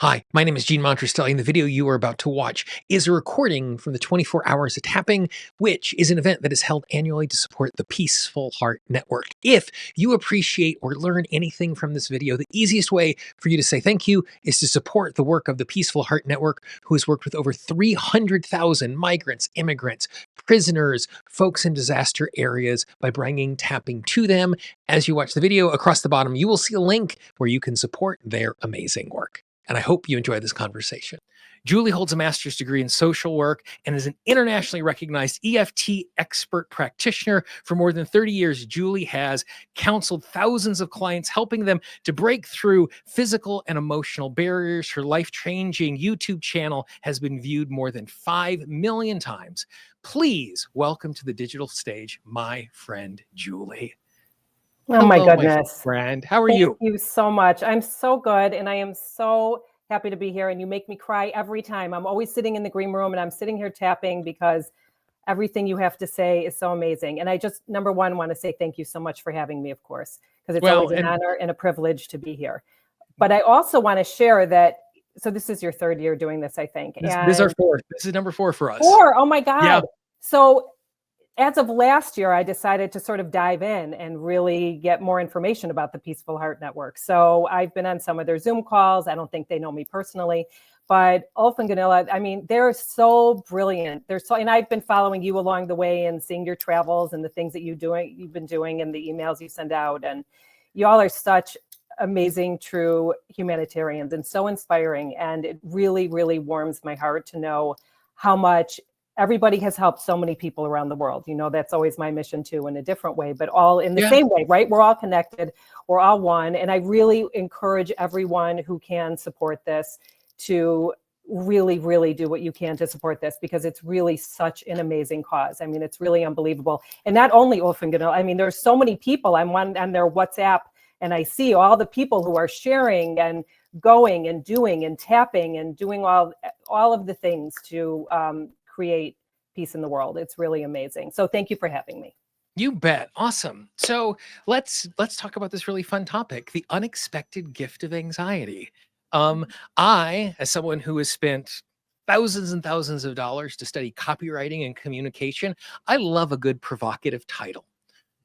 Hi, my name is Monterastelli, and the video you are about to watch is a recording from the 24 Hours of Tapping, which is an event that is held annually to support the Peaceful Heart Network. If you appreciate or learn anything from this video, the easiest way for you to say thank you is to support the work of the Peaceful Heart Network, who has worked with over 300,000 migrants, immigrants, prisoners, folks in disaster areas by bringing tapping to them. As you watch the video, across the bottom, you will see a link where you can support their amazing work. And I hope you enjoy this conversation. Julie holds a master's degree in social work and is an internationally recognized EFT expert practitioner. For more than 30 years, Julie has counseled thousands of clients, helping them to break through physical and emotional barriers. Her life-changing YouTube channel has been viewed more than 5 million times. Please welcome to the digital stage, my friend, Julie. Oh, my goodness. My friend. How are Thank you? you so much. I'm so good. And I am so happy to be here. And you make me cry every time. I'm always sitting in the green room and I'm sitting here tapping because everything you have to say is so amazing. And I just, number one, want to say thank you so much for having me, of course, because it's always an honor and a privilege to be here. But I also want to share that. So this is your third year doing this, I think. This is our fourth. This is number 4 for us. 4. Oh my God. Yeah. So as of last year, I decided to sort of dive in and really get more information about the Peaceful Heart Network. So I've been on some of their Zoom calls. I don't think they know me personally, but Ulf and Gunilla, I mean, they're so brilliant. And I've been following you along the way and seeing your travels and the things that you've been doing and the emails you send out. And you all are such amazing, true humanitarians and so inspiring. And it really, really warms my heart to know how much everybody has helped so many people around the world. You know, that's always my mission too, in a different way, but all in the same way, right? We're all connected. We're all one. And I really encourage everyone who can support this to really, really do what you can to support this, because it's really such an amazing cause. I mean, it's really unbelievable. And not only Ulf and Gunilla, I mean, there's so many people. I'm on their WhatsApp and I see all the people who are sharing and going and doing and tapping and doing all of the things to create peace in the world. It's really amazing. So thank you for having me. You bet. Awesome. So let's talk about this really fun topic, the unexpected gift of anxiety. I, as someone who has spent thousands and thousands of dollars to study copywriting and communication, I love a good provocative title.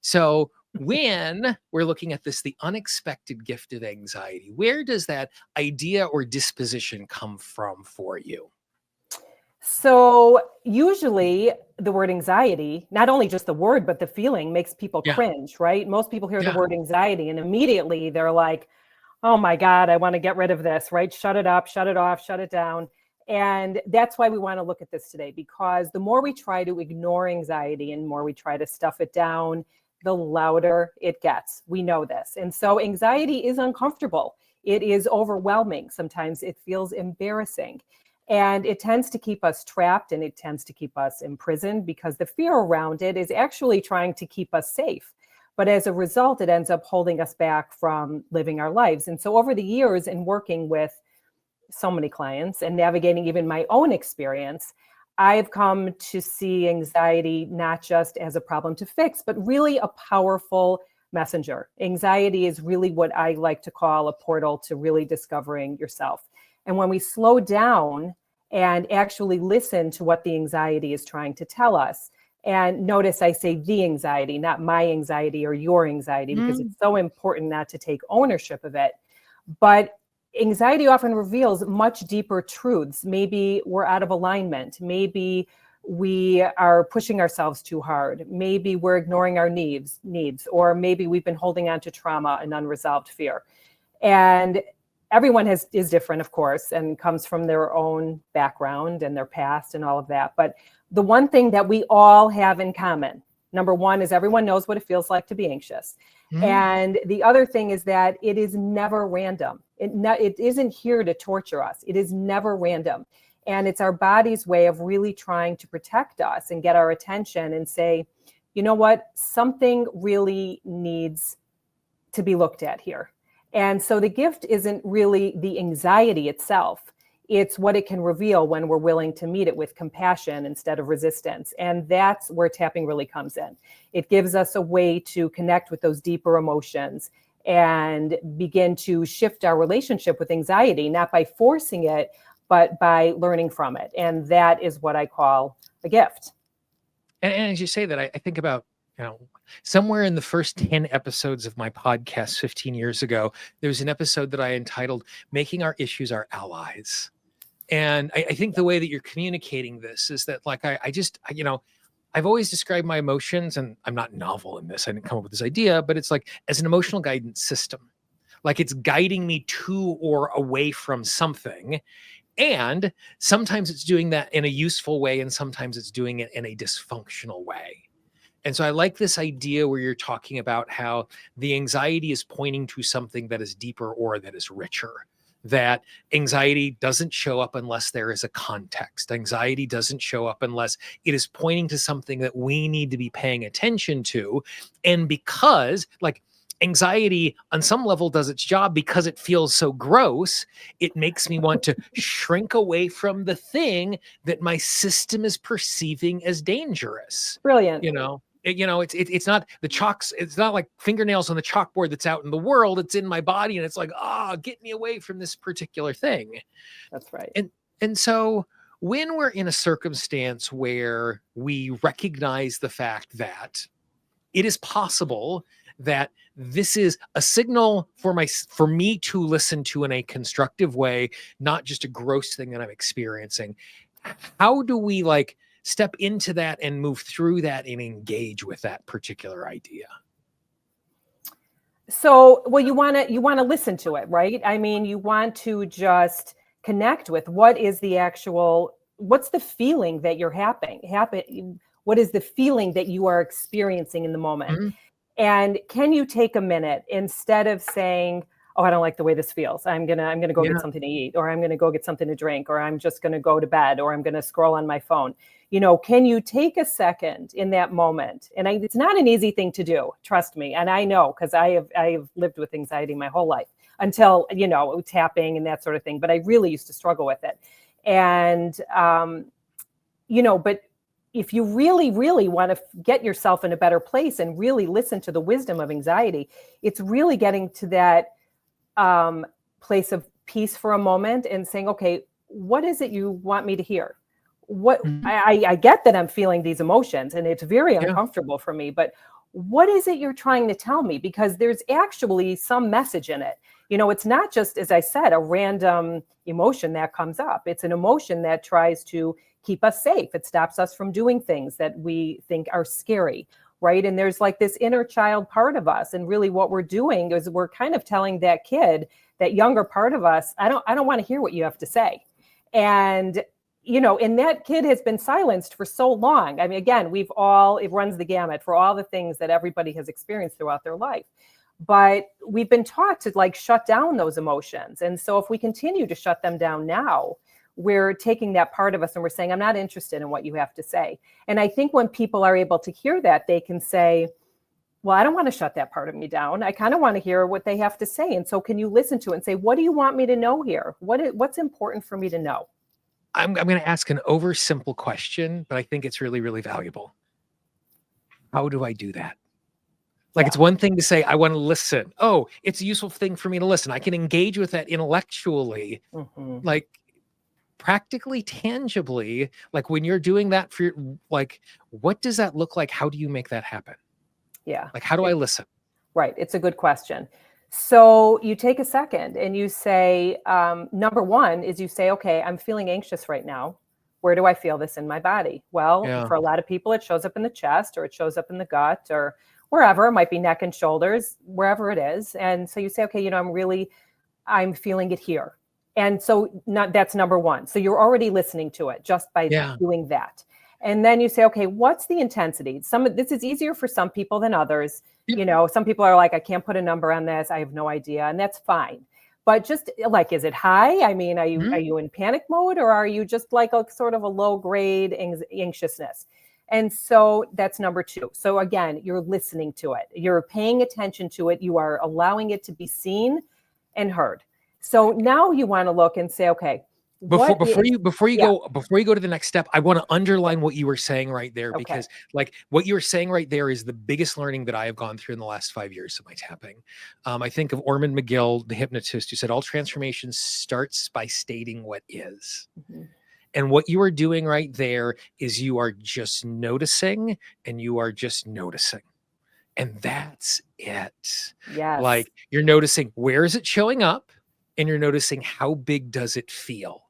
So when we're looking at this, the unexpected gift of anxiety, where does that idea or disposition come from for you? So usually the word anxiety, not only just the word, but the feeling makes people cringe, right? Most people hear the word anxiety and immediately they're like, oh my God, I want to get rid of this, right? Shut it up, shut it off, shut it down. And that's why we want to look at this today, because the more we try to ignore anxiety and more we try to stuff it down, the louder it gets. We know this. And so anxiety is uncomfortable. It is overwhelming. Sometimes it feels embarrassing. And it tends to keep us trapped and it tends to keep us imprisoned, because the fear around it is actually trying to keep us safe. But as a result, it ends up holding us back from living our lives. And so over the years, in working with so many clients and navigating even my own experience, I've come to see anxiety not just as a problem to fix, but really a powerful messenger. Anxiety is really what I like to call a portal to really discovering yourself. And when we slow down and actually listen to what the anxiety is trying to tell us, and notice I say the anxiety, not my anxiety or your anxiety, because it's so important not to take ownership of it. But anxiety often reveals much deeper truths. Maybe we're out of alignment. Maybe we are pushing ourselves too hard. Maybe we're ignoring our needs, or maybe we've been holding on to trauma and unresolved fear. And everyone is different, of course, and comes from their own background and their past and all of that. But the one thing that we all have in common, number one, is everyone knows what it feels like to be anxious. And the other thing is that it is never random. It isn't here to torture us. It is never random. And it's our body's way of really trying to protect us and get our attention and say, you know what, something really needs to be looked at here. And so the gift isn't really the anxiety itself. It's what it can reveal when we're willing to meet it with compassion instead of resistance. And that's where tapping really comes in. It gives us a way to connect with those deeper emotions and begin to shift our relationship with anxiety, not by forcing it, but by learning from it. And that is what I call a gift. And as you say that, I think about, somewhere in the first 10 episodes of my podcast 15 years ago, there was an episode that I entitled Making Our Issues Our Allies. And I think the way that you're communicating this is that, like, I've always described my emotions, and I'm not novel in this. I didn't come up with this idea, but it's like as an emotional guidance system, like it's guiding me to or away from something. And sometimes it's doing that in a useful way, and sometimes it's doing it in a dysfunctional way. And so I like this idea where you're talking about how the anxiety is pointing to something that is deeper or that is richer. That anxiety doesn't show up unless there is a context. Anxiety doesn't show up unless it is pointing to something that we need to be paying attention to. And because, like, anxiety on some level does its job because it feels so gross, it makes me want to shrink away from the thing that my system is perceiving as dangerous. Brilliant. It's not the chalks. It's not like fingernails on the chalkboard that's out in the world. It's in my body, and it's like, get me away from this particular thing. That's right. And so when we're in a circumstance where we recognize the fact that it is possible that this is a signal for me to listen to in a constructive way, not just a gross thing that I'm experiencing, how do we step into that and move through that and engage with that particular idea? So, well, you want to listen to it, right? I mean, you want to just connect with what's the feeling that you're having? What is the feeling that you are experiencing in the moment? Mm-hmm. And can you take a minute instead of saying, "Oh, I don't like the way this feels. I'm gonna go get something to eat, or I'm gonna go get something to drink, or I'm just gonna go to bed, or I'm gonna scroll on my phone." Can you take a second in that moment? And it's not an easy thing to do, trust me. And I know, because I have lived with anxiety my whole life until, tapping and that sort of thing. But I really used to struggle with it. And, but if you really, really want to get yourself in a better place and really listen to the wisdom of anxiety, it's really getting to that place of peace for a moment and saying, okay, what is it you want me to hear? I get that I'm feeling these emotions and it's very uncomfortable for me, but what is it you're trying to tell me? Because there's actually some message in it. It's not just, as I said, a random emotion that comes up. It's an emotion that tries to keep us safe. It stops us from doing things that we think are scary, right? And there's this inner child part of us. And really what we're doing is we're kind of telling that kid, that younger part of us, I don't want to hear what you have to say. And and that kid has been silenced for so long. I mean, again, it runs the gamut for all the things that everybody has experienced throughout their life. But we've been taught to shut down those emotions. And so if we continue to shut them down now, we're taking that part of us and we're saying, I'm not interested in what you have to say. And I think when people are able to hear that, they can say, well, I don't want to shut that part of me down. I kind of want to hear what they have to say. And so can you listen to it and say, what do you want me to know here? What's important for me to know? I'm going to ask an oversimple question, but I think it's really, really valuable. How do I do that? It's one thing to say, I want to listen. Oh, it's a useful thing for me to listen. I can engage with that intellectually, practically, tangibly. When you're doing that for what does that look like? How do you make that happen? Yeah. How do I listen? Right. It's a good question. So you take a second and you say, number one is you say, okay, I'm feeling anxious right now. Where do I feel this in my body? Well, for a lot of people, it shows up in the chest or it shows up in the gut or wherever. It might be neck and shoulders, wherever it is. And so you say, okay, I'm feeling it here. And so that's number one. So you're already listening to it just by doing that. And then you say, okay, what's the intensity? This is easier for some people than others. Some people are like, I can't put a number on this. I have no idea. And that's fine. But just is it high? I mean, are you in panic mode or are you just a sort of a low grade anxiousness? And so that's number two. So again, you're listening to it. You're paying attention to it. You are allowing it to be seen and heard. So now you want to look and say, okay, What is, Before you yeah, go to the next step, I want to underline what you were saying right there, okay. because like what you were saying right there is the biggest learning that I have gone through in the last 5 years of my tapping. I think of Ormond McGill, the hypnotist, who said all transformation starts by stating what is. Mhm. And what you are doing right there is you are just noticing, and you are just noticing. And that's it. Yes. Like you're noticing, where is it showing up? And you're noticing, how big does it feel?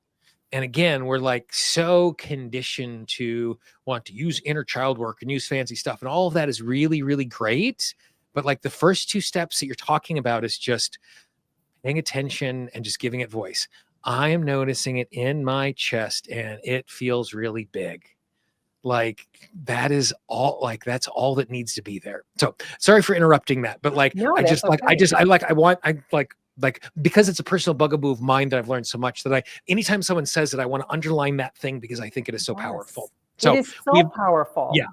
And again, we're like so conditioned to want to use inner child work and use fancy stuff. And all of that is really, really great. But like the first two steps that you're talking about is just paying attention and just giving it voice. I am noticing it in my chest and it feels really big. Like that is all, like that's all that needs to be there. So sorry for interrupting that, but like No, I that's just like I okay. just I like I want I like because it's a personal bugaboo of mine that I've learned so much that I anytime someone says it, I want to underline that thing because I think it is so powerful. Yes. It So is so we've powerful. yeah.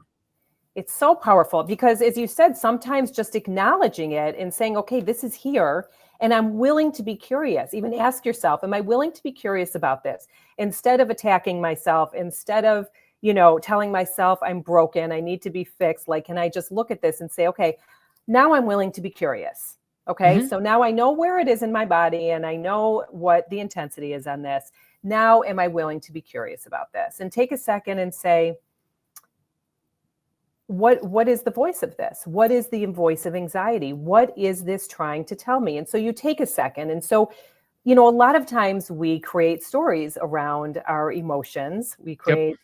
It's so powerful because, as you said, sometimes just acknowledging it and saying, okay, this is here, and I'm willing to be curious. Even ask yourself, am I willing to be curious about this? Instead of attacking myself, instead of, telling myself I'm broken, I need to be fixed. Like, can I just look at this and say, okay, now I'm willing to be curious. Okay. Mhm. So now I know where it is in my body and I know what the intensity is on this. Now, am I willing to be curious about this? And take a second and say, what is the voice of this? What is the voice of anxiety? What is this trying to tell me? And so you take a second. And so, a lot of times we create stories around our emotions. We Yep. create,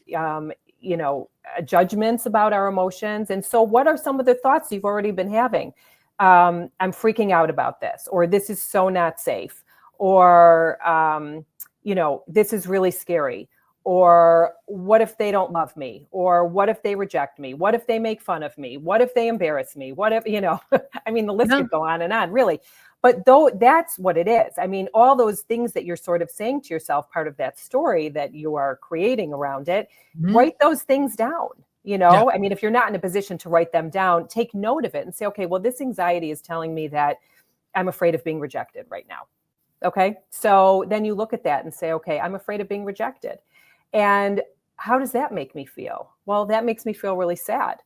judgments about our emotions. And so, what are some of the thoughts you've already been having? I'm freaking out about this, or this is so not safe, or, this is really scary, or what if they don't love me, or what if they reject me, what if they make fun of me, what if they embarrass me, what if I mean, the list Yeah. could go on and on, really. But though that's what it is, I mean, all those things that you're sort of saying to yourself, part of that story that you are creating around it, Mhm. write those things down. Yeah. I mean, if you're not in a position to write them down, take note of it and say, okay, well, this anxiety is telling me that I'm afraid of being rejected right now. Okay. So then you look at that and say, okay, I'm afraid of being rejected. And how does that make me feel? Well, that makes me feel really sad.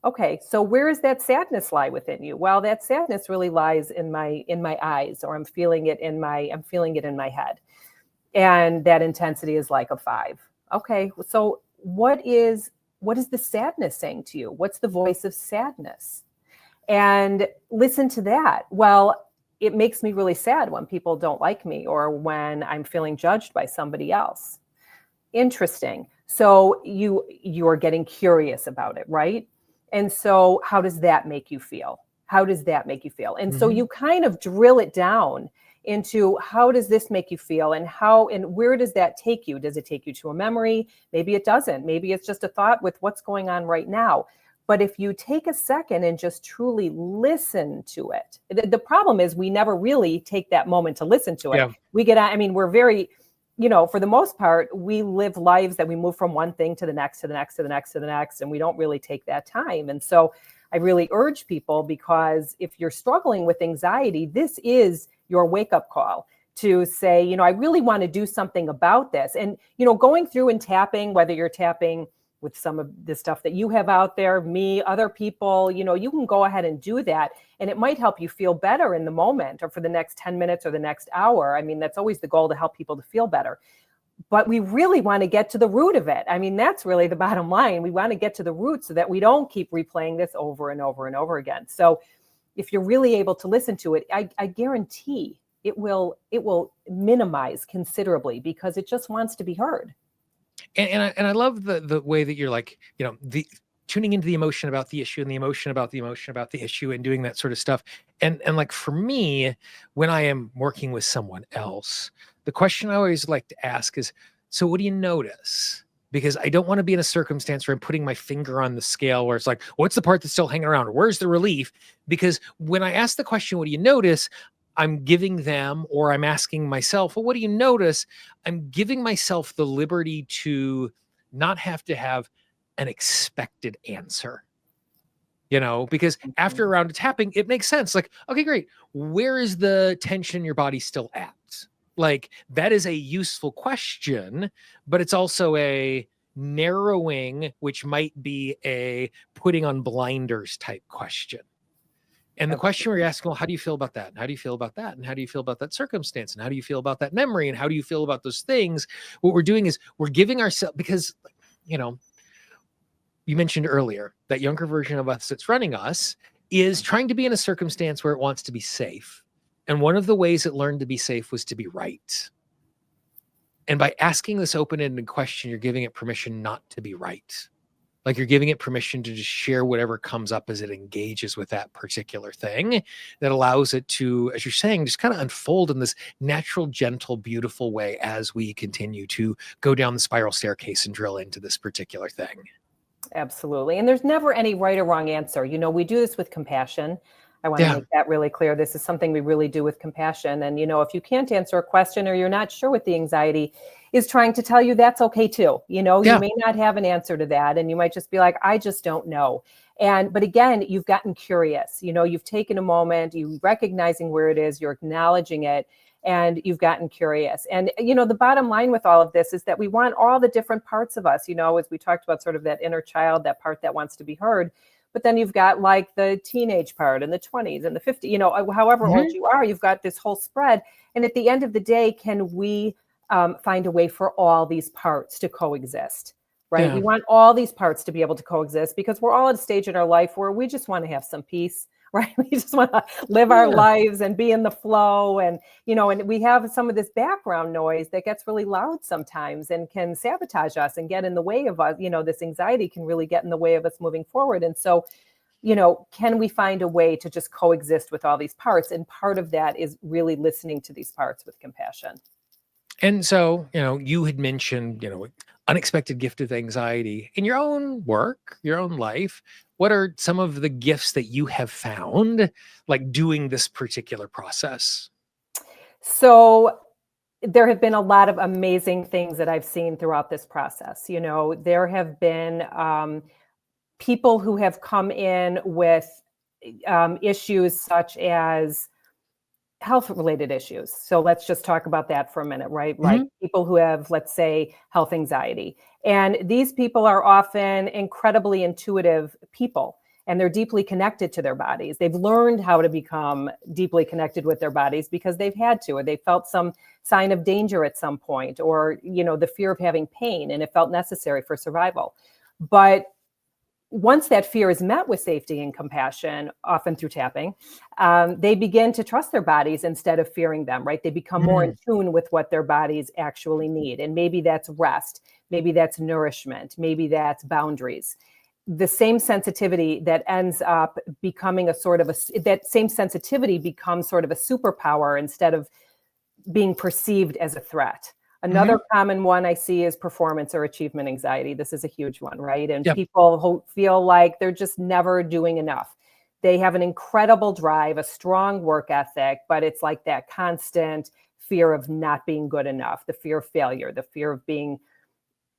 Okay, so where does that sadness lie within you? Well, that sadness really lies in my eyes, or I'm feeling it in my head. And that intensity is like a 5. Okay, so what is the sadness saying to you? What's the voice of sadness? And listen to that. Well, it makes me really sad when people don't like me or when I'm feeling judged by somebody else. Interesting. So you are getting curious about it, right? And so how does that make you feel? How does that make you feel? And so Mhm. you kind of drill it down into, how does this make you feel, and how and where does that take you? Does it take you to a memory? Maybe it doesn't. Maybe it's just a thought with what's going on right now. But if you take a second and just truly listen to it, the problem is we never really take that moment to listen to it. Yeah. We get, I mean, we're very, for the most part, we live lives that we move from one thing to the next, to the next, to the next, to the next, and we don't really take that time. And so I really urge people, because if you're struggling with anxiety, this is your wake up call to say, I really want to do something about this. And, going through and tapping, whether you're tapping with some of the stuff that you have out there, me, other people, you can go ahead and do that. And it might help you feel better in the moment or for the next 10 minutes or the next hour. I mean, that's always the goal, to help people to feel better. But we really want to get to the root of it. I mean, that's really the bottom line. We want to get to the root so that we don't keep replaying this over and over and over again. So if you're really able to listen to it, I guarantee it will minimize considerably, because it just wants to be heard. And I love the way that you're like, the tuning into the emotion about the issue and the emotion about the emotion about the issue and doing that sort of stuff. And like for me, when I am working with someone else, the question I always like to ask is, so what do you notice? Because I don't want to be in a circumstance where I'm putting my finger on the scale where it's like, what's the part that's still hanging around? Or where's the relief? Because when I ask the question, what do you notice? I'm giving them, or I'm asking myself, well, what do you notice? I'm giving myself the liberty to not have to have an expected answer, because after a Mhm. round of tapping, it makes sense. Like, okay, great. Where is the tension in your body still at? Like, that is a useful question, but it's also a narrowing, which might be a putting on blinders type question. And the question we're asking, well, how do you feel about that? And how do you feel about that? And how do you feel about that circumstance? And how do you feel about that memory? And how do you feel about those things? What we're doing is we're giving ourselves, because, you know, you mentioned earlier that younger version of us that's running us is trying to be in a circumstance where it wants to be safe. And one of the ways it learned to be safe was to be right. And by asking this open-ended question, you're giving it permission not to be right. Like, you're giving it permission to just share whatever comes up as it engages with that particular thing, that allows it to, as you're saying, just kind of unfold in this natural, gentle, beautiful way as we continue to go down the spiral staircase and drill into this particular thing. Absolutely. And there's never any right or wrong answer. You know, we do this with compassion. I want to make that really clear. This is something we really do with compassion. And, you know, if you can't answer a question or you're not sure what the anxiety is trying to tell you, that's okay too. You know, you may not have an answer to that. And you might just be like, I just don't know. But again, you've gotten curious, you know, you've taken a moment, you recognizing where it is, you're acknowledging it, and you've gotten curious. And, you know, the bottom line with all of this is that we want all the different parts of us, you know, as we talked about, sort of that inner child, that part that wants to be heard. But then you've got like the teenage part and the 20s and the 50s, you know, however old you are, you've got this whole spread. And at the end of the day, can we find a way for all these parts to coexist, right? We want all these parts to be able to coexist, because we're all at a stage in our life where we just want to have some peace, right? We just want to live our lives and be in the flow. And, you know, and we have some of this background noise that gets really loud sometimes and can sabotage us and get in the way of us. You know, this anxiety can really get in the way of us moving forward. And so, you know, can we find a way to just coexist with all these parts? And part of that is really listening to these parts with compassion. And so, you know, you had mentioned, you know, unexpected gift of anxiety in your own work, your own life. What are some of the gifts that you have found, like, doing this particular process? So there have been a lot of amazing things that I've seen throughout this process. You know, there have been people who have come in with issues such as health-related issues. So let's just talk about that for a minute, right? Like people who have, let's say, health anxiety. And these people are often incredibly intuitive people, and they're deeply connected to their bodies. They've learned how to become deeply connected with their bodies because they've had to, or they felt some sign of danger at some point, or, you know, the fear of having pain, and it felt necessary for survival. But once that fear is met with safety and compassion, often through tapping, they begin to trust their bodies instead of fearing them, right? They become more in tune with what their bodies actually need. And maybe that's rest, maybe that's nourishment, maybe that's boundaries. The same sensitivity that ends up becoming that same sensitivity becomes sort of a superpower instead of being perceived as a threat. Another common one I see is performance or achievement anxiety. This is a huge one, right? And people who feel like they're just never doing enough. They have an incredible drive, a strong work ethic, but it's like that constant fear of not being good enough, the fear of failure, the fear of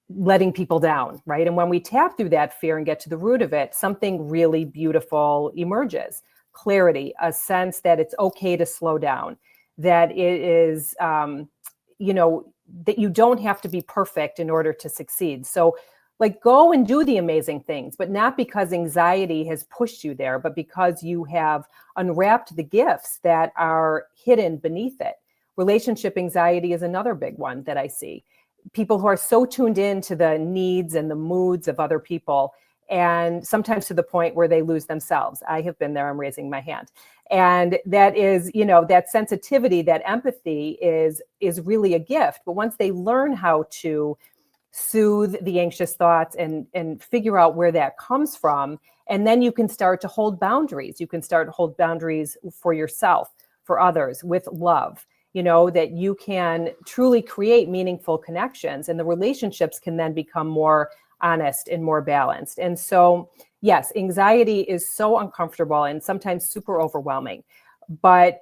letting people down, right? And when we tap through that fear and get to the root of it, something really beautiful emerges. Clarity, a sense that it's okay to slow down, that it is, you know, that you don't have to be perfect in order to succeed. So, like, go and do the amazing things, but not because anxiety has pushed you there, but because you have unwrapped the gifts that are hidden beneath it. Relationship anxiety is another big one that I see. People who are so tuned in to the needs and the moods of other people, and sometimes to the point where they lose themselves. I have been there, I'm raising my hand. And that is, you know, that sensitivity, that empathy is really a gift. But once they learn how to soothe the anxious thoughts and figure out where that comes from, and then you can start to hold boundaries. You can start to hold boundaries for yourself, for others, with love, you know, that you can truly create meaningful connections, and the relationships can then become more honest and more balanced. And so, yes, anxiety is so uncomfortable and sometimes super overwhelming, but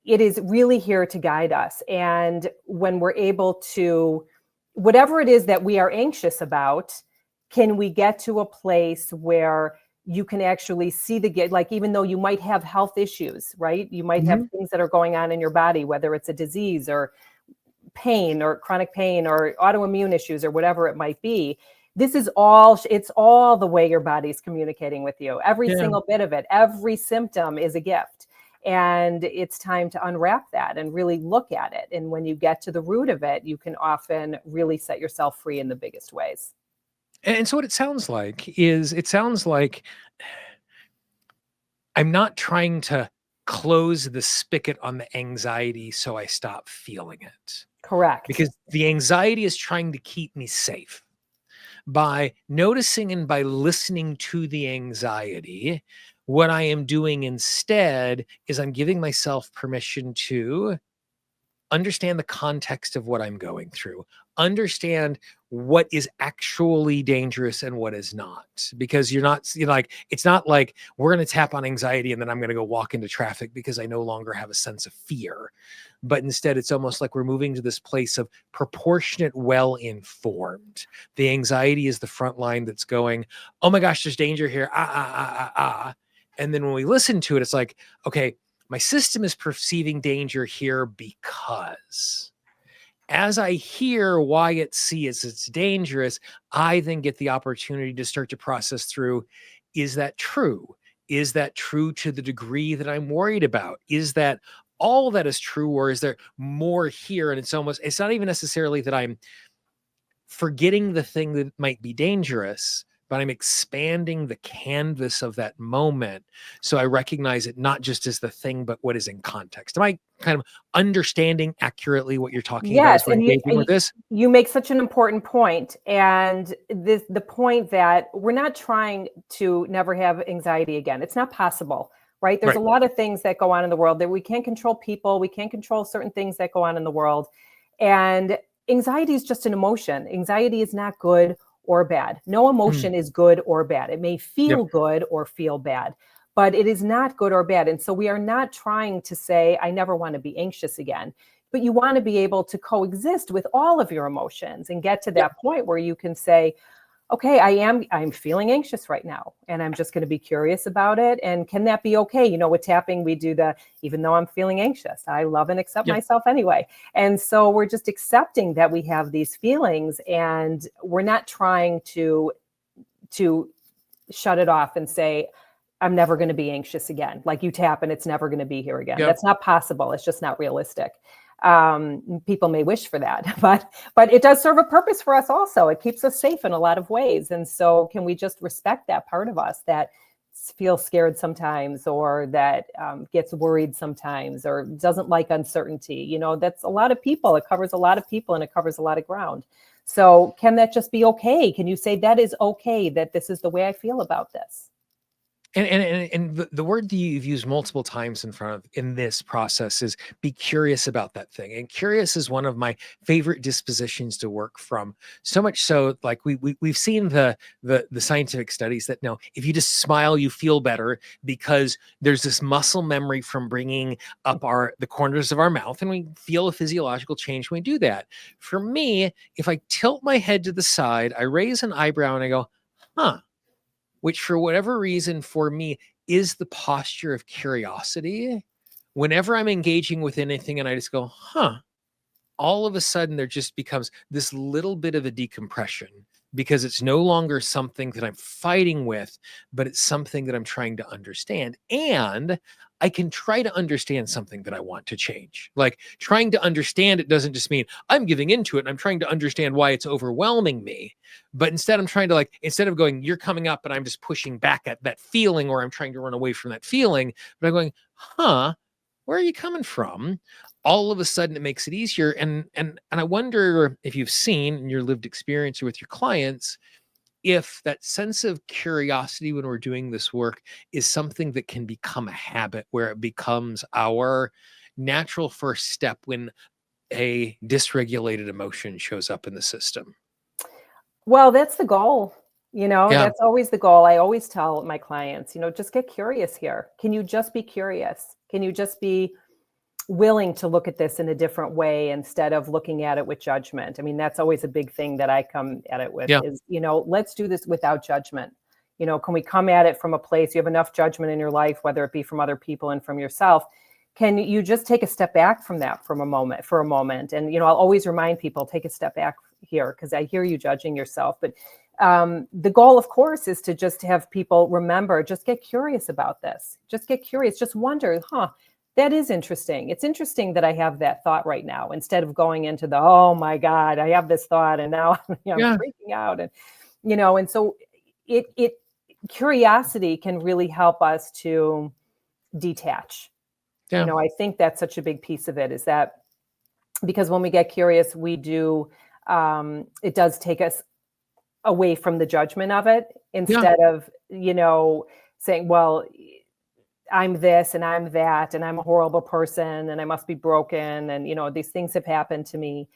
it is really here to guide us. And when we're able to, whatever it is that we are anxious about, can we get to a place where you can actually see like, even though you might have health issues, right? You might have things that are going on in your body, whether it's a disease or pain or chronic pain or autoimmune issues or whatever it might be, this is all, it's all the way your body's communicating with you. Every single bit of it, every symptom is a gift. And it's time to unwrap that and really look at it. And when you get to the root of it, you can often really set yourself free in the biggest ways. And so what it sounds like is, it sounds like I'm not trying to close the spigot on the anxiety so I stop feeling it. Correct. Because the anxiety is trying to keep me safe. By noticing and by listening to the anxiety, what I am doing instead is I'm giving myself permission to understand the context of what I'm going through, understand what is actually dangerous and what is not. Because you're not, like, it's not like we're going to tap on anxiety and then I'm going to go walk into traffic because I no longer have a sense of fear. But instead, it's almost like we're moving to this place of proportionate, well-informed. The anxiety is the front line that's going, oh my gosh, there's danger here. And then when we listen to it, it's like, okay, my system is perceiving danger here because as I hear why it sees it's dangerous, I then get the opportunity to start to process through, is that true? Is that true to the degree that I'm worried about? Is that all that is true, or is there more here? And it's not even necessarily that I'm forgetting the thing that might be dangerous, but I'm expanding the canvas of that moment. So I recognize it not just as the thing, but what is in context. Am I kind of understanding accurately what you're talking about as we're engaging with this? You make such an important point. And the point that we're not trying to never have anxiety again. It's not possible, right? There's a lot of things that go on in the world that we can't control people. We can't control certain things that go on in the world. And anxiety is just an emotion. Anxiety is not good or bad. No emotion is good or bad. It may feel good or feel bad, but it is not good or bad. And so we are not trying to say, I never want to be anxious again, but you want to be able to coexist with all of your emotions and get to that point where you can say, okay, I'm feeling anxious right now, and I'm just going to be curious about it. And can that be okay? You know, with tapping, we do even though I'm feeling anxious, I love and accept myself anyway. And so we're just accepting that we have these feelings, and we're not trying to shut it off and say, I'm never going to be anxious again. Like you tap and it's never going to be here again. That's not possible. It's just not realistic. People may wish for that, but it does serve a purpose for us also. It keeps us safe in a lot of ways. And so can we just respect that part of us that feels scared sometimes, or that gets worried sometimes, or doesn't like uncertainty? You know, that's a lot of people. It covers a lot of people, and it covers a lot of ground. So can that just be okay? Can you say that is okay, that this is the way I feel about this? And the word that you've used multiple times in this process is be curious about that thing. And curious is one of my favorite dispositions to work from. So much so, like we've seen the scientific studies that no, if you just smile, you feel better, because there's this muscle memory from bringing up the corners of our mouth, and we feel a physiological change when we do that. For me, if I tilt my head to the side, I raise an eyebrow and I go, huh. Which for whatever reason for me is the posture of curiosity. Whenever I'm engaging with anything and I just go, huh, all of a sudden there just becomes this little bit of a decompression, because it's no longer something that I'm fighting with, but it's something that I'm trying to understand. And I can try to understand something that I want to change. Like, trying to understand it doesn't just mean I'm giving into it and I'm trying to understand why it's overwhelming me. But instead, I'm trying to, instead of going, you're coming up and I'm just pushing back at that feeling, or I'm trying to run away from that feeling, but I'm going, huh, where are you coming from? All of a sudden it makes it easier. And I wonder if you've seen in your lived experience or with your clients, if that sense of curiosity when we're doing this work is something that can become a habit, where it becomes our natural first step when a dysregulated emotion shows up in the system. Well, that's the goal. Yeah. That's always the goal. I always tell my clients, just get curious here. Can you just be curious? Can you just be willing to look at this in a different way instead of looking at it with judgment? I mean, that's always a big thing that I come at it with is, let's do this without judgment. Can we come at it from a place, you have enough judgment in your life, whether it be from other people and from yourself, can you just take a step back from that for a moment? And, I'll always remind people, take a step back here, because I hear you judging yourself. But the goal, of course, is to just have people remember, just get curious about this. Just get curious. Just wonder, that is interesting. It's interesting that I have that thought right now, instead of going into the, oh my God, I have this thought and now I'm freaking out. And, and so it curiosity can really help us to detach. Yeah. I think that's such a big piece of it, is that because when we get curious, we do, it does take us away from the judgment of it, instead of, saying, well, I'm this and I'm that, and I'm a horrible person and I must be broken. And, these things have happened to me.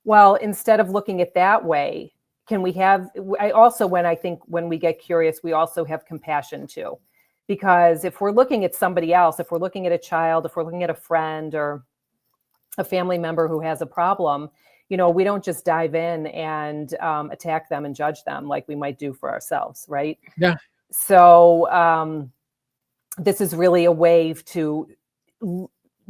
Well, instead of looking at that way, when we get curious, we also have compassion too. Because if we're looking at somebody else, if we're looking at a child, if we're looking at a friend or a family member who has a problem, we don't just dive in and attack them and judge them like we might do for ourselves, right? Yeah. So this is really a way to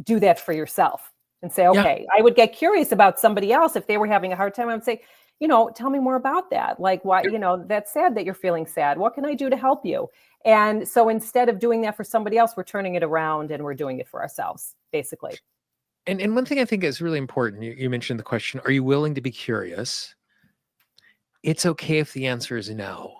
do that for yourself and say, okay, I would get curious about somebody else. If they were having a hard time, I would say, tell me more about that. Like, why, that's sad that you're feeling sad. What can I do to help you? And so instead of doing that for somebody else, we're turning it around and we're doing it for ourselves, basically. And one thing I think is really important, you mentioned the question, are you willing to be curious? It's okay if the answer is no.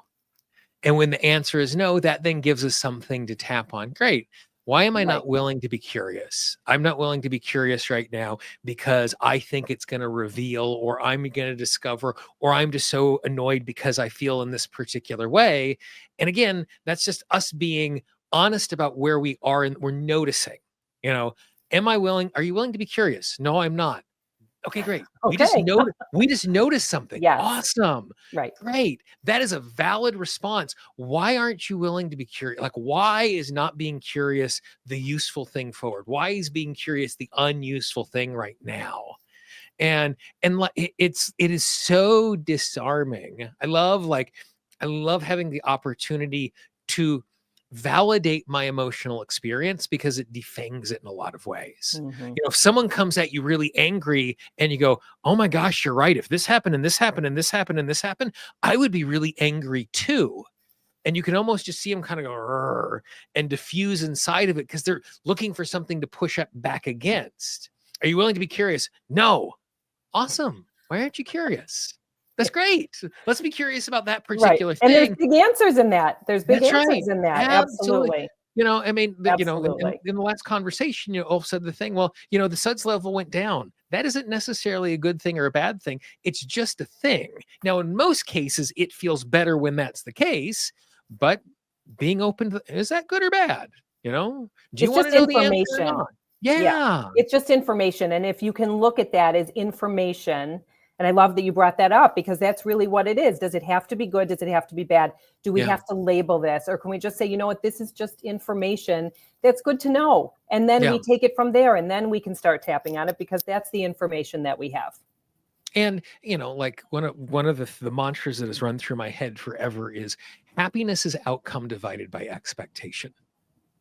And when the answer is no, that then gives us something to tap on. Great. Why am I not willing to be curious? I'm not willing to be curious right now because I think it's going to reveal, or I'm going to discover, or I'm just so annoyed because I feel in this particular way. And again, that's just us being honest about where we are, and we're noticing, are you willing to be curious? No, I'm not. Okay, great. Okay. We just noticed something. Yes. Awesome. Right. Great. That is a valid response. Why aren't you willing to be curious? Like, why is not being curious the useful thing forward? Why is being curious the unuseful thing right now? And it is so disarming. I love having the opportunity to validate my emotional experience, because it defangs it in a lot of ways. Mm-hmm. If someone comes at you really angry and you go, oh my gosh, you're right. If this happened and this happened and this happened and this happened, I would be really angry too. And you can almost just see them kind of go and diffuse inside of it, because they're looking for something to push up back against. Are you willing to be curious? No. Awesome. Why aren't you curious? That's great. Let's be curious about that particular thing. And there's big answers in that. There's big answers in that. Absolutely. Absolutely. In the last conversation, Ulf said the thing, well, the suds level went down. That isn't necessarily a good thing or a bad thing. It's just a thing. Now, in most cases, it feels better when that's the case, but being open to, is that good or bad? Do you want to know the answer or not? Yeah. It's just information. And if you can look at that as information, and I love that you brought that up, because that's really what it is. Does it have to be good? Does it have to be bad? Do we have to label this? Or can we just say, you know what, this is just information that's good to know. And then we take it from there, and then we can start tapping on it, because that's the information that we have. And, like one of the mantras that has run through my head forever is happiness is outcome divided by expectation.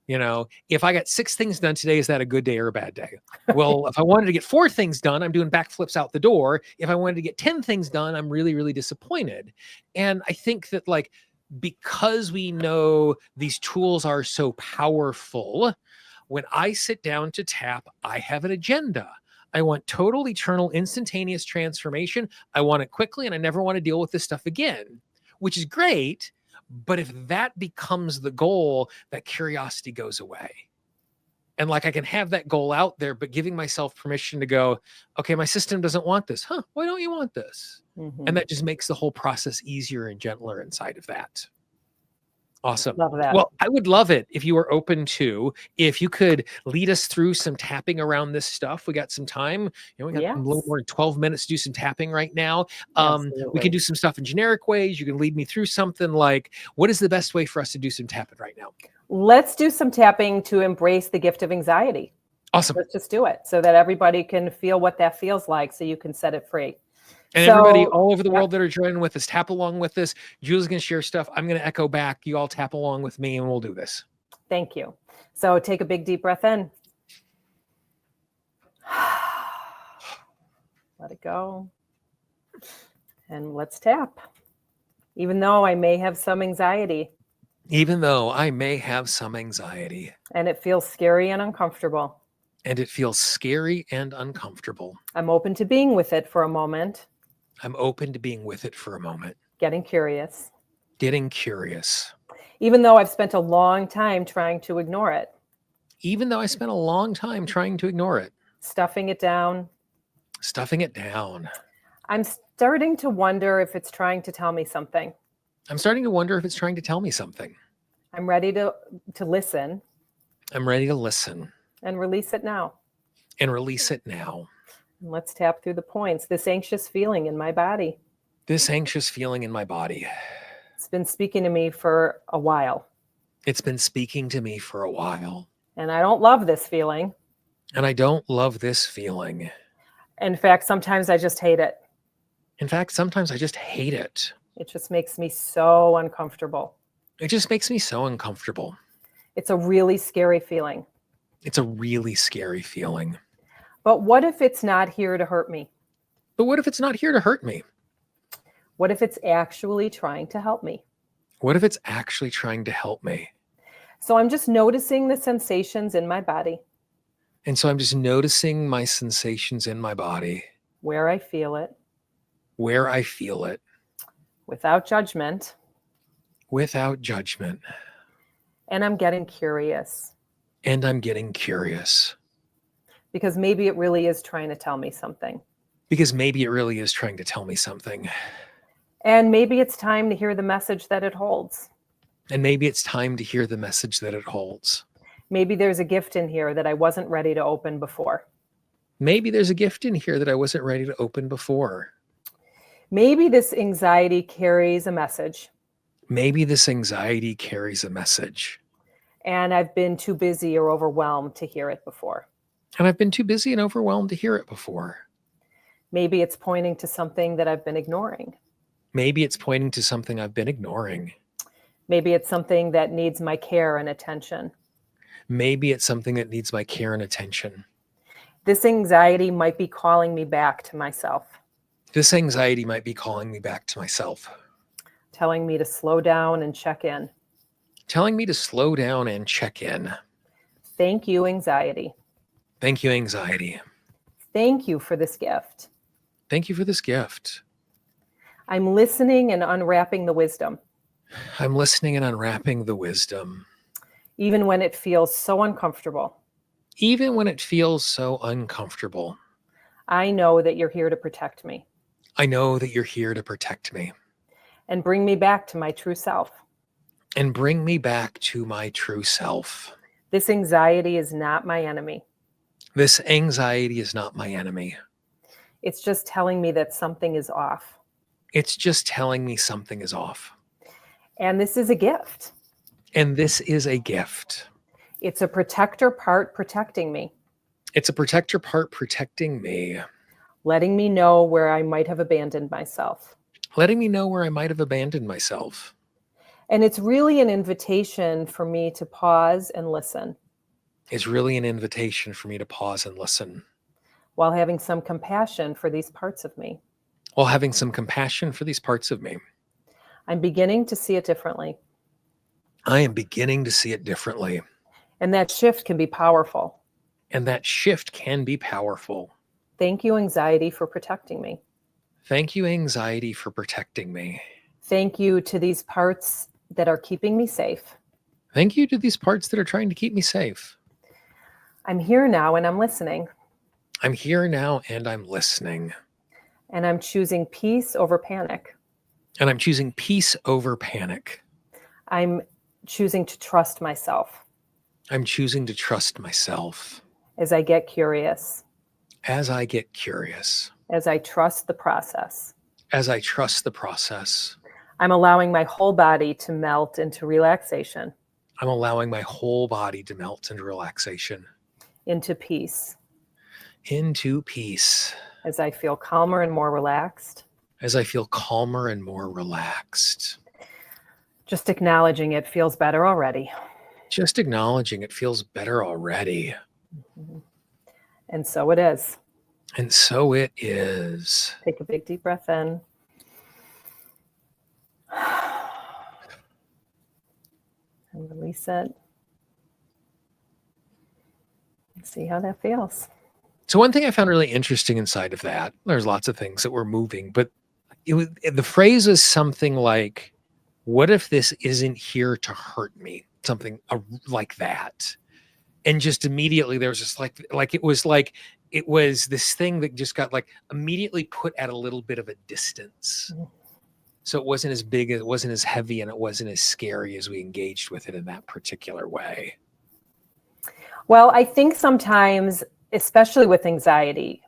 If I got 6 things done today, is that a good day or a bad day? Well, if I wanted to get 4 things done, I'm doing backflips out the door. If I wanted to get 10 things done, I'm really, really disappointed. And I think that, because we know these tools are so powerful, when I sit down to tap, I have an agenda. I want total, eternal, instantaneous transformation. I want it quickly, and I never want to deal with this stuff again, which is great. But if that becomes the goal, that curiosity goes away. And I can have that goal out there, but giving myself permission to go, okay, my system doesn't want this. Why don't you want this? Mm-hmm. And that just makes the whole process easier and gentler inside of that. Awesome. Love that. Well, I would love it if you were open to, if you could lead us through some tapping around this stuff. We got some time. We got a little more than 12 minutes to do some tapping right now. We can do some stuff in generic ways. You can lead me through something like, what is the best way for us to do some tapping right now? Let's do some tapping to embrace the gift of anxiety. Awesome. Let's just do it so that everybody can feel what that feels like, so you can set it free. And everybody all over the world that are joining with us, tap along with us. Julie's going to share stuff. I'm going to echo back. You all tap along with me, and we'll do this. Thank you. So take a big, deep breath in. Let it go. And let's tap. Even though I may have some anxiety. Even though I may have some anxiety. And it feels scary and uncomfortable. And it feels scary and uncomfortable. I'm open to being with it for a moment. I'm open to being with it for a moment. Getting curious. Getting curious. Even though I've spent a long time trying to ignore it. Even though I spent a long time trying to ignore it. Stuffing it down. Stuffing it down. I'm starting to wonder if it's trying to tell me something. I'm starting to wonder if it's trying to tell me something. I'm ready to listen. I'm ready to listen. And release it now. And release it now. And let's tap through the points. This anxious feeling in my body. This anxious feeling in my body. It's been speaking to me for a while. It's been speaking to me for a while. And I don't love this feeling. And I don't love this feeling. In fact, sometimes I just hate it. In fact, sometimes I just hate it. It just makes me so uncomfortable. It just makes me so uncomfortable. It's a really scary feeling. It's a really scary feeling. But what if it's not here to hurt me? But what if it's not here to hurt me? What if it's actually trying to help me? What if it's actually trying to help me? So I'm just noticing the sensations in my body. And so I'm just noticing my sensations in my body. Where I feel it. Where I feel it. Without judgment. Without judgment. And I'm getting curious. And I'm getting curious. Because maybe it really is trying to tell me something. Because maybe it really is trying to tell me something. And maybe it's time to hear the message that it holds. And maybe it's time to hear the message that it holds. Maybe there's a gift in here that I wasn't ready to open before. Maybe there's a gift in here that I wasn't ready to open before. Maybe this anxiety carries a message. Maybe this anxiety carries a message. And I've been too busy or overwhelmed to hear it before. And I've been too busy and overwhelmed to hear it before. Maybe it's pointing to something that I've been ignoring. Maybe it's pointing to something I've been ignoring. Maybe it's something that needs my care and attention. Maybe it's something that needs my care and attention. This anxiety might be calling me back to myself. This anxiety might be calling me back to myself. Telling me to slow down and check in. Telling me to slow down and check in. Thank you, anxiety. Thank you, anxiety. Thank you for this gift. Thank you for this gift. I'm listening and unwrapping the wisdom. I'm listening and unwrapping the wisdom. Even when it feels so uncomfortable. Even when it feels so uncomfortable. I know that you're here to protect me. I know that you're here to protect me. And bring me back to my true self. And bring me back to my true self. This anxiety is not my enemy. This anxiety is not my enemy. It's just telling me that something is off. It's just telling me something is off. And this is a gift. And this is a gift. It's a protector part protecting me. It's a protector part protecting me. Letting me know where I might have abandoned myself. Letting me know where I might have abandoned myself. And it's really an invitation for me to pause and listen. It's really an invitation for me to pause and listen. While having some compassion for these parts of me. While having some compassion for these parts of me. I'm beginning to see it differently. I am beginning to see it differently. And that shift can be powerful. And that shift can be powerful. Thank you, anxiety, for protecting me. Thank you, anxiety, for protecting me. Thank you to these parts that are keeping me safe. Thank you to these parts that are trying to keep me safe. I'm here now and I'm listening. I'm here now and I'm listening. And I'm choosing peace over panic. And I'm choosing peace over panic. I'm choosing to trust myself. I'm choosing to trust myself. As I get curious. As I get curious. As I trust the process. As I trust the process. I'm allowing my whole body to melt into relaxation. I'm allowing my whole body to melt into relaxation. Into peace. Into peace. As I feel calmer and more relaxed. As I feel calmer and more relaxed. Just acknowledging it feels better already. Just acknowledging it feels better already. Mm-hmm. And so it is. And so it is. Take a big deep breath in. And release it. See how that feels. So one thing I found really interesting inside of that, there's lots of things that were moving, but the phrase was something like, what if this isn't here to hurt me? Something like that. And just immediately there was just like it was this thing that just got like immediately put at a little bit of a distance. So it wasn't as big, it wasn't as heavy, and it wasn't as scary as we engaged with it in that particular way. Well, I think sometimes, especially with anxiety,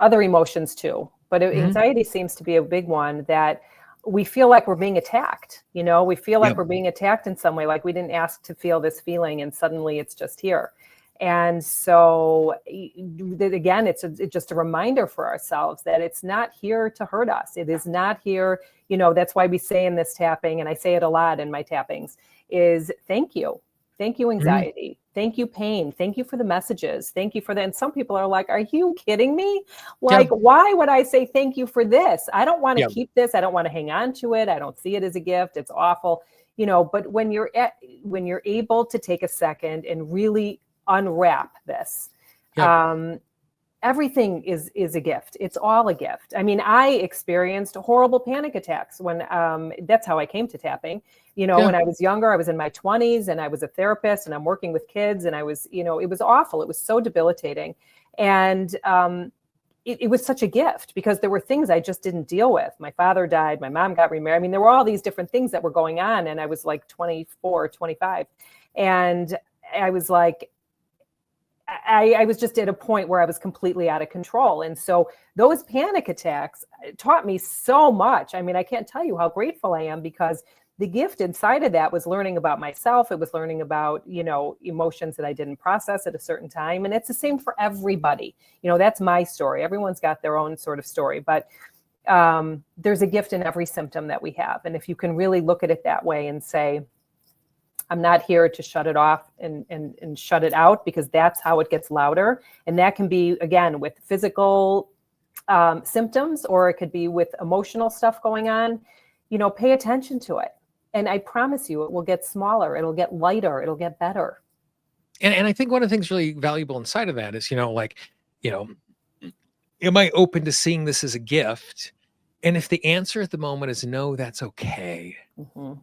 other emotions too, but anxiety seems to be a big one, that we feel like we're being attacked. We feel like we're being attacked in some way, like we didn't ask to feel this feeling and suddenly it's just here. And so again, it's just a reminder for ourselves that it's not here to hurt us. It is not here. That's why we say in this tapping, and I say it a lot in my tappings, is thank you. Thank you, anxiety. Thank you, pain. Thank you for the messages. Thank you for that. And some people are like, are you kidding me? Like, why would I say thank you for this? I don't want to keep this. I don't want to hang on to it. I don't see it as a gift. It's awful. But when you're able to take a second and really unwrap this, everything is a gift. It's all a gift. I mean, I experienced horrible panic attacks when that's how I came to tapping. When I was younger, I was in my 20s and I was a therapist and I'm working with kids, and I was, it was awful. It was so debilitating. And it was such a gift because there were things I just didn't deal with. My father died. My mom got remarried. I mean, there were all these different things that were going on. And I was like 24, 25. And I was like, I was just at a point where I was completely out of control. And so those panic attacks taught me so much. I mean, I can't tell you how grateful I am, because the gift inside of that was learning about myself. It was learning about, emotions that I didn't process at a certain time. And it's the same for everybody. That's my story. Everyone's got their own sort of story, but there's a gift in every symptom that we have. And if you can really look at it that way and say, I'm not here to shut it off and shut it out, because that's how it gets louder. And that can be, again, with physical symptoms, or it could be with emotional stuff going on. Pay attention to it. And I promise you, it will get smaller. It'll get lighter. It'll get better. And I think one of the things really valuable inside of that is, am I open to seeing this as a gift? And if the answer at the moment is no, that's okay. And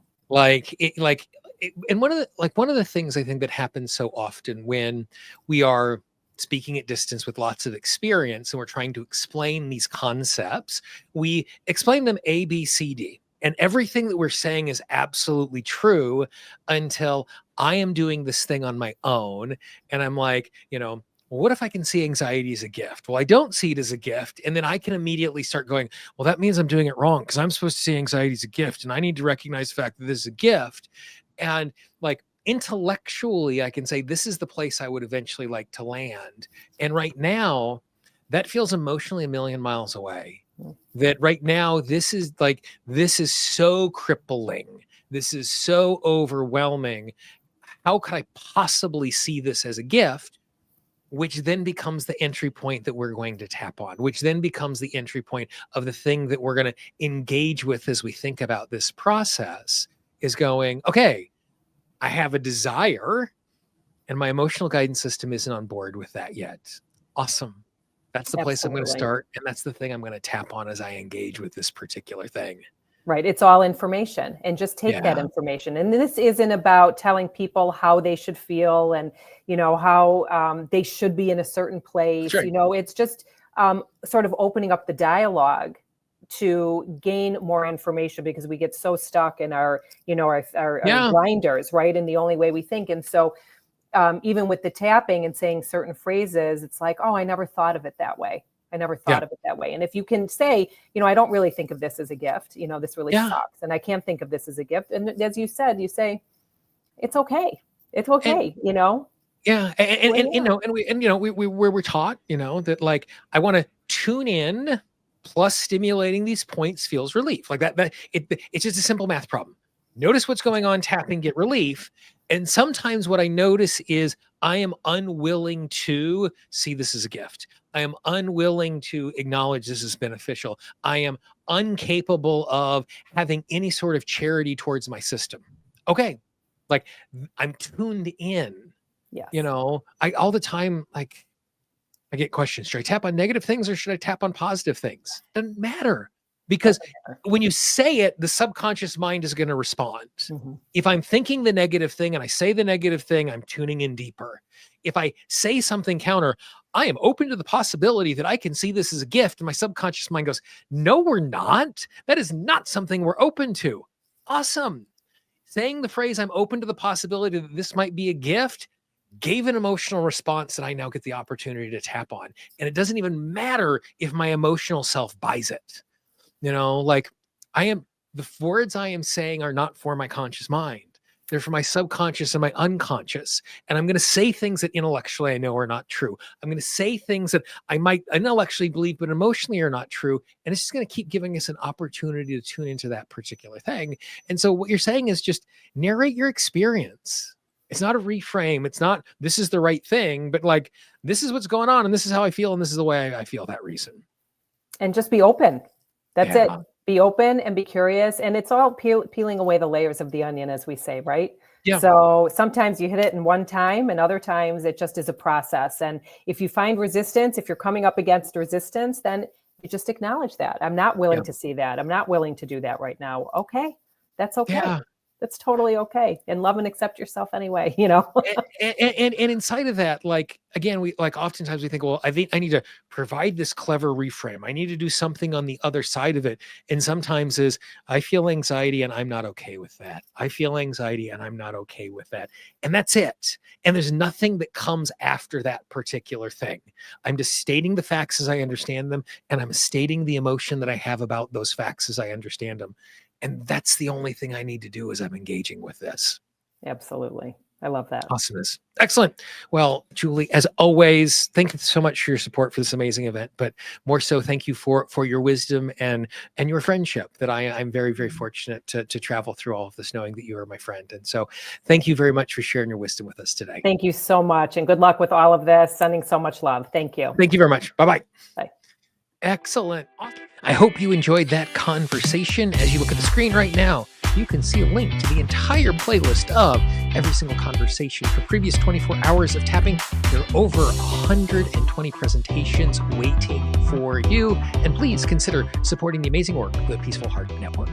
one of the things I think that happens so often when we are speaking at distance with lots of experience and we're trying to explain these concepts, we explain them A, B, C, D. And everything that we're saying is absolutely true until I am doing this thing on my own. And I'm like, well, what if I can see anxiety as a gift? Well, I don't see it as a gift. And then I can immediately start going, well, that means I'm doing it wrong, because I'm supposed to see anxiety as a gift. And I need to recognize the fact that this is a gift. And like intellectually, I can say, this is the place I would eventually like to land. And right now, that feels emotionally a million miles away. That right now, this is so crippling. This is so overwhelming. How could I possibly see this as a gift? Which then becomes the entry point that we're going to tap on, which then becomes the entry point of the thing that we're going to engage with as we think about this process, is going, okay, I have a desire and my emotional guidance system isn't on board with that yet. Awesome. That's the place I'm going to start. And that's the thing I'm going to tap on as I engage with this particular thing. Right. It's all information, and just take that information. And this isn't about telling people how they should feel and, how they should be in a certain place. Sure. It's just sort of opening up the dialogue to gain more information, because we get so stuck in our blinders, right? And the only way we think. And so even with the tapping and saying certain phrases, it's like, oh, I never thought of it that way. I never thought of it that way. And if you can say, I don't really think of this as a gift, this really sucks. And I can't think of this as a gift. And as you said, you say, it's okay. It's okay, Yeah. We're taught, that like, I want to tune in, plus stimulating these points feels relief. Like it's just a simple math problem. Notice what's going on, tapping, get relief. And sometimes what I notice is I am unwilling to see this as a gift. I am unwilling to acknowledge this is beneficial. I am incapable of having any sort of charity towards my system. Okay. Like I'm tuned in, Yes. I all the time, like I get questions. Should I tap on negative things or should I tap on positive things? Doesn't matter because when you say it, the subconscious mind is going to respond. Mm-hmm. If I'm thinking the negative thing and I say the negative thing, I'm tuning in deeper. If I say something counter, I am open to the possibility that I can see this as a gift. And my subconscious mind goes, no, we're not. That is not something we're open to. Awesome. Saying the phrase, I'm open to the possibility that this might be a gift, gave an emotional response that I now get the opportunity to tap on. And it doesn't even matter if my emotional self buys it. Like the words I am saying are not for my conscious mind. They're for my subconscious and my unconscious. And I'm going to say things that intellectually I know are not true. I'm going to say things that I might intellectually believe, but emotionally are not true. And it's just going to keep giving us an opportunity to tune into that particular thing. And so what you're saying is just narrate your experience. It's not a reframe. It's not, this is the right thing, but like, this is what's going on and this is how I feel. And this is the way I feel that reason. And just be open. That's it. Be open and be curious. And it's all peeling away the layers of the onion, as we say, right? Yeah. So sometimes you hit it in one time and other times it just is a process. And if you find resistance, if you're coming up against resistance, then you just acknowledge that. I'm not willing to see that. I'm not willing to do that right now. Okay. That's okay. Yeah. That's totally okay. And love and accept yourself anyway, and inside of that, like, again, we like oftentimes we think, well, I think I need to provide this clever reframe. I need to do something on the other side of it. And sometimes is I feel anxiety and I'm not okay with that. I feel anxiety and I'm not okay with that. And that's it. And there's nothing that comes after that particular thing. I'm just stating the facts as I understand them. And I'm stating the emotion that I have about those facts as I understand them. And that's the only thing I need to do as I'm engaging with this. Absolutely. I love that. Awesomeness. Excellent. Well, Julie, as always, thank you so much for your support for this amazing event, but more so, thank you for your wisdom and your friendship that I'm very, very fortunate to travel through all of this, knowing that you are my friend. And so thank you very much for sharing your wisdom with us today. Thank you so much. And good luck with all of this. Sending so much love. Thank you. Thank you very much. Bye-bye. Bye. Excellent. I hope you enjoyed that conversation. As you look at the screen right now, you can see a link to the entire playlist of every single conversation for previous 24 hours of tapping. There are over 120 presentations waiting for you. And please consider supporting the amazing work of the Peaceful Heart Network.